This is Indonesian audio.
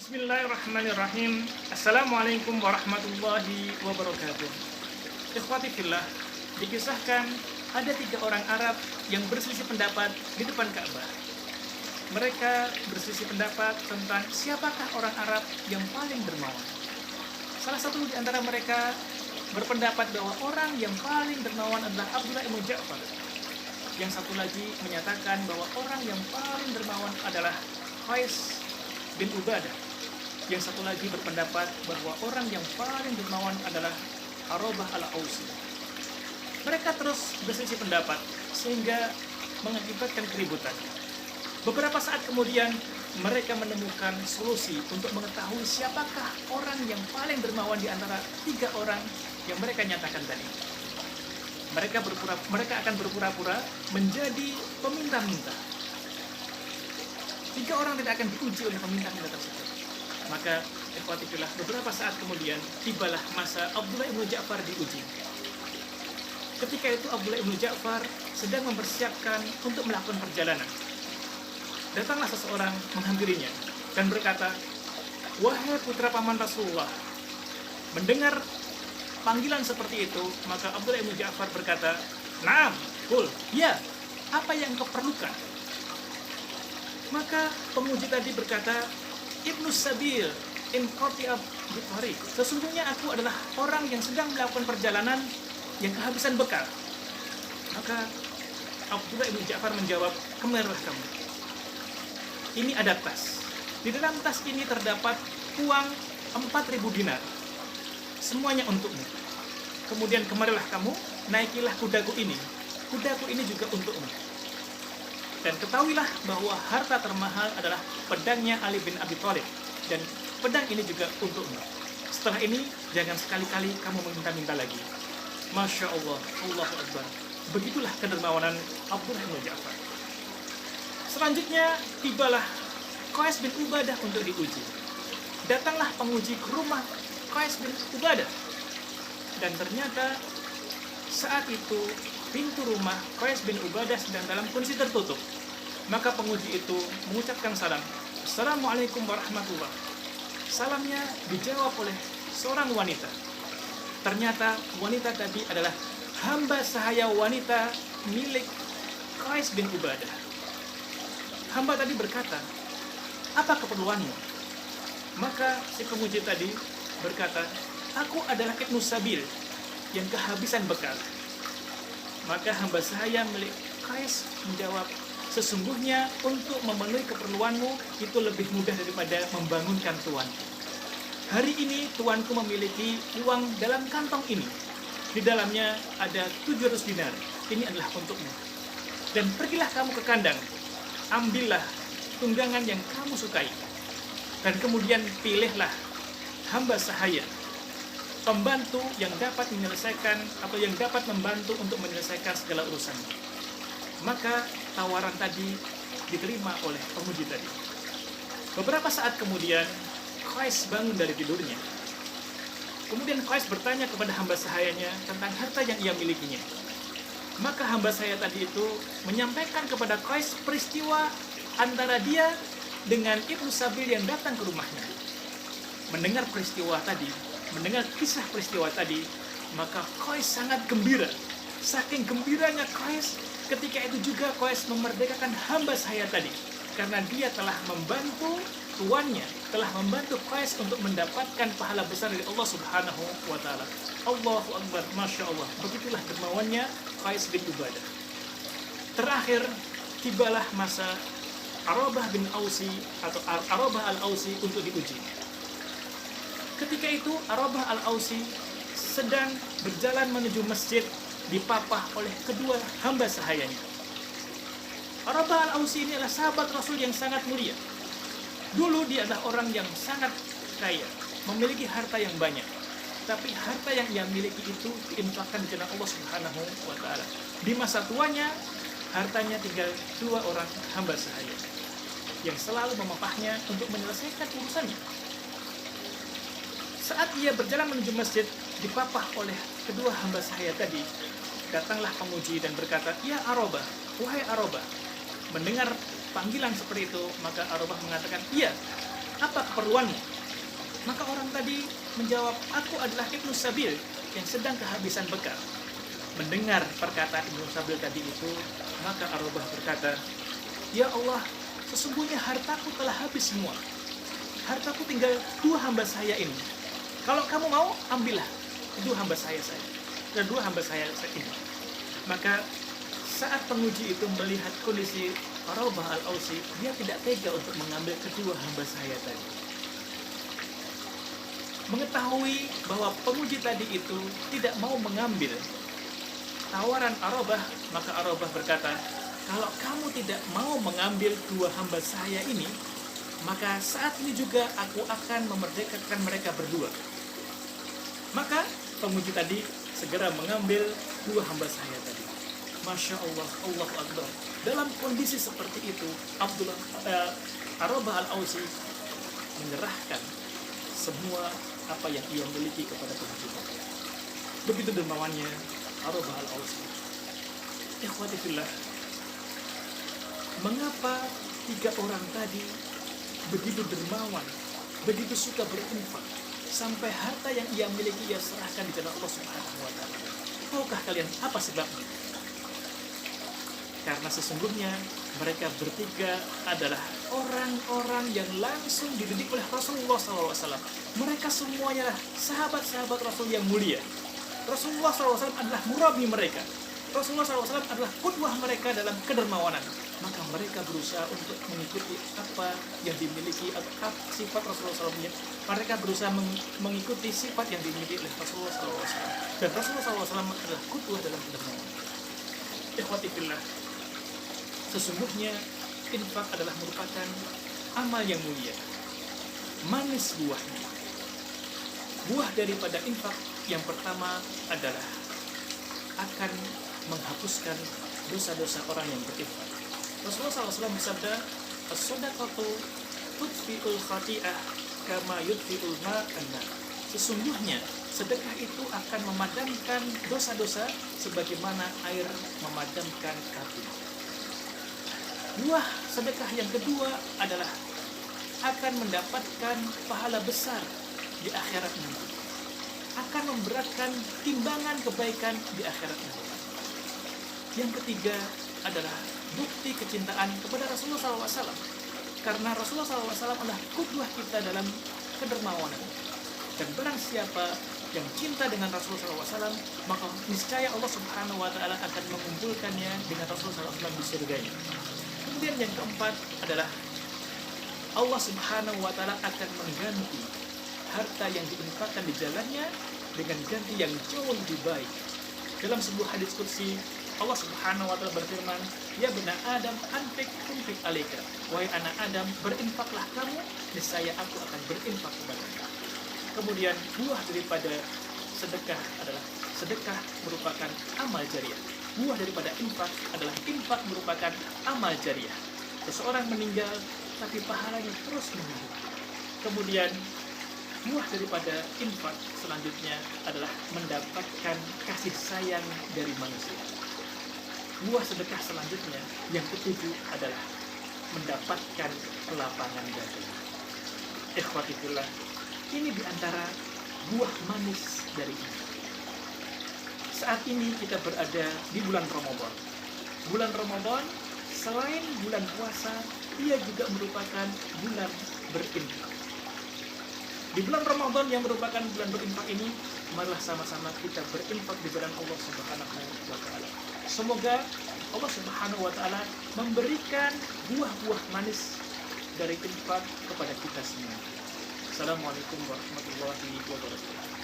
Bismillahirrahmanirrahim. Assalamualaikum warahmatullahi wabarakatuh. Ikhwati fillah, dikisahkan ada 3 orang Arab yang berselisih pendapat di depan Ka'bah. Mereka berselisih pendapat tentang siapakah orang Arab yang paling dermawan. Salah satu di antara mereka berpendapat bahwa orang yang paling dermawan adalah Abdullah ibn Ja'far. Yang satu lagi menyatakan bahwa orang yang paling dermawan adalah Qais bin Ubadah. Yang satu lagi berpendapat bahwa orang yang paling dermawan adalah Arobah al-Ausi. Mereka terus berselisih pendapat sehingga mengakibatkan keributan. Beberapa saat kemudian mereka menemukan solusi untuk mengetahui siapakah orang yang paling dermawan di antara 3 orang yang mereka nyatakan tadi. Mereka akan berpura-pura menjadi peminta-minta. 3 orang tidak akan diuji oleh peminta-minta tersebut. Maka ikhwati fillah, beberapa saat kemudian tibalah masa Abdullah ibn Ja'far diuji. Ketika itu Abdullah ibn Ja'far sedang mempersiapkan untuk melakukan perjalanan. Datanglah seseorang menghampirinya dan berkata, "Wahai putra paman Rasulullah." Mendengar panggilan seperti itu, maka Abdullah ibn Ja'far berkata, "Naam, qul, ya, apa yang kau perlukan?" Maka pemuji tadi berkata, "Ibnu Sabil in qati'ab bitariq." Sesungguhnya aku adalah orang yang sedang melakukan perjalanan yang kehabisan bekal. Maka Abdullah ibn Ja'far menjawab, "Kemarilah kamu. Ini ada tas. Di dalam tas ini terdapat uang 4.000 dinar. Semuanya untukmu. Kemudian kemarilah kamu, naikilah kudaku ini. Kudaku ini juga untukmu. Dan ketahuilah bahwa harta termahal adalah pedangnya Ali bin Abi Thalib. Dan pedang ini juga untukmu. Setelah ini, jangan sekali-kali kamu meminta-minta lagi." Masya Allah, Allahu Akbar. Begitulah kedermawanan Abdullah bin Ja'far. Selanjutnya, tibalah Qais bin Ubadah untuk diuji. Datanglah penguji ke rumah Qais bin Ubadah. Dan ternyata saat itu pintu rumah Qais bin Ubadah sedang dalam kondisi tertutup. Maka penguji itu mengucapkan salam, "Assalamualaikum warahmatullah." Salamnya dijawab oleh seorang wanita. Ternyata wanita tadi adalah hamba sahaya wanita milik Qais bin Ubadah. Hamba tadi berkata, "Apa keperluanmu?" Maka si penguji tadi berkata, "Aku adalah Ibnu Sabil yang kehabisan bekal." Maka hamba sahaya milik Qais menjawab, "Sesungguhnya untuk memenuhi keperluanmu itu lebih mudah daripada membangunkan tuanku. Hari ini tuanku memiliki uang dalam kantong ini. Di dalamnya ada 700 dinar. Ini adalah untukmu. Dan pergilah kamu ke kandang. Ambillah tunggangan yang kamu sukai. Dan kemudian pilihlah hamba sahaya, pembantu yang dapat menyelesaikan atau yang dapat membantu untuk menyelesaikan segala urusannya." Maka tawaran tadi diterima oleh pemuji tadi. Beberapa saat kemudian Qais bangun dari tidurnya. Kemudian Qais bertanya kepada hamba sahayanya tentang harta yang ia milikinya. Maka hamba sahaya tadi itu menyampaikan kepada Qais peristiwa antara dia dengan Ibnu Sabil yang datang ke rumahnya. Mendengar kisah peristiwa tadi, maka Qais sangat gembira. Saking gembiranya Qais, ketika itu juga Qais memerdekakan hamba sahaya tadi. Karena dia telah membantu tuannya, telah membantu Qais untuk mendapatkan pahala besar dari Allah Subhanahu wa Ta'ala. Allahu Akbar, Masya Allah. Begitulah dermawannya Qais bin Ubadah. Terakhir, tibalah masa Arobah bin Ausi atau Arobah al-Ausi untuk diuji. Ketika itu Arobah al-Ausi sedang berjalan menuju masjid, dipapah oleh kedua hamba sahayanya. Arobah al-Ausi ini adalah sahabat Rasul yang sangat mulia. Dulu dia adalah orang yang sangat kaya, memiliki harta yang banyak. Tapi harta yang ia miliki itu diinfakkan di jalan Allah Subhanahu wa Ta'ala. Di masa tuanya, hartanya tinggal 2 orang hamba sahaya yang selalu memapahnya untuk menyelesaikan urusannya. Saat ia berjalan menuju masjid, dipapah oleh kedua hamba sahaya tadi. Datanglah penguji dan berkata, "Ya Arobah, wahai Arobah." Mendengar panggilan seperti itu, maka Arobah mengatakan, "Iya, Apa keperluanmu? Maka orang tadi menjawab, aku adalah Ibnu Sabil yang sedang kehabisan bekal. Mendengar perkataan Ibnu Sabil tadi itu, maka Arobah berkata, ya Allah, sesungguhnya hartaku telah habis semua. Hartaku tinggal 2 hamba saya ini. Kalau kamu mau, ambillah 2 hamba saya dan 2 hamba saya ini. Maka saat penguji itu melihat kondisi Arobah al-Ausi, dia tidak tega untuk mengambil kedua hamba saya tadi. Mengetahui bahwa penguji tadi itu tidak mau mengambil tawaran Arobah, maka Arobah berkata, kalau kamu tidak mau mengambil 2 hamba saya ini, maka saat ini juga aku akan memerdekakan mereka berdua. Maka penguji tadi segera mengambil 2 hamba saya tadi. Masya Allah, Allahu Akbar. Dalam kondisi seperti itu, Arobah al-Ausi menyerahkan semua apa yang ia miliki kepada penguji tadi. Begitu dermawannya Arobah al-Ausi. Ikhwati fillah, mengapa 3 orang tadi begitu dermawan, begitu suka berinfak, sampai harta yang ia miliki ia serahkan di jalan Allah Subhanahu wa Ta'ala? Tahukah kalian apa sebabnya? Karena sesungguhnya mereka bertiga adalah orang-orang yang langsung dididik oleh Rasulullah SAW. Mereka semuanya sahabat-sahabat Rasul yang mulia. Rasulullah SAW adalah murabi mereka. Rasulullah SAW adalah qudwah mereka dalam kedermawanan. Maka mereka berusaha untuk mengikuti apa yang dimiliki, sifat Rasulullah SAW. Mereka berusaha mengikuti sifat yang dimiliki oleh Rasulullah SAW. Dan Rasulullah SAW adalah qudwah dalam kedermawanan. Ikhwati fillah, sesungguhnya infak adalah merupakan amal yang mulia. Manis buahnya. Buah daripada infak yang pertama adalah akan menghapuskan dosa-dosa orang yang berinfak. Rasulullah SAW bersabda, as-sadaqatu tudfi'ul khati'ah kama yudfi'ul ma'anna. Sesungguhnya sedekah itu akan memadamkan dosa-dosa sebagaimana air memadamkan api. Buah sedekah yang kedua adalah akan mendapatkan pahala besar di akhirat nanti. Akan memberatkan timbangan kebaikan di akhirat nanti. Yang ketiga adalah bukti kecintaan kepada Rasulullah SAW. Karena Rasulullah SAW adalah qudwah kita dalam kedermawanan. Dan barang siapa yang cinta dengan Rasulullah SAW, maka niscaya Allah Subhanahu wa Ta'ala akan mengumpulkannya dengan Rasulullah SAW di surganya. Kemudian yang keempat adalah Allah Subhanahu wa Ta'ala akan mengganti harta yang diinfakkan di jalannya dengan ganti yang jauh lebih baik. Dalam sebuah hadis qudsi, Allah Subhanahu wa Ta'ala berfirman, ya bena Adam, anfik alaika. Wahai anak Adam, berinfaklah kamu, niscaya aku akan berinfak kepada kamu. Kemudian buah daripada sedekah adalah sedekah merupakan amal jariah. Buah daripada infak adalah infak merupakan amal jariah. Seseorang meninggal tapi pahalanya terus mengalir. Kemudian buah daripada infak selanjutnya adalah mendapatkan kasih sayang dari manusia. Buah sedekah selanjutnya yang ketujuh adalah mendapatkan kelapangan dada. Ikhwati fillah, ini diantara buah manis dari infak. Saat ini kita berada di bulan Ramadan. Bulan Ramadan selain bulan puasa, ia juga merupakan bulan berinfak. Di bulan Ramadan yang merupakan bulan berinfak ini, marilah sama-sama kita berinfak di jalan Allah Subhanahu wa Ta'ala. Semoga Allah Subhanahu wa Ta'ala memberikan buah-buah manis dari infak kepada kita semua. Assalamualaikum warahmatullahi wabarakatuh.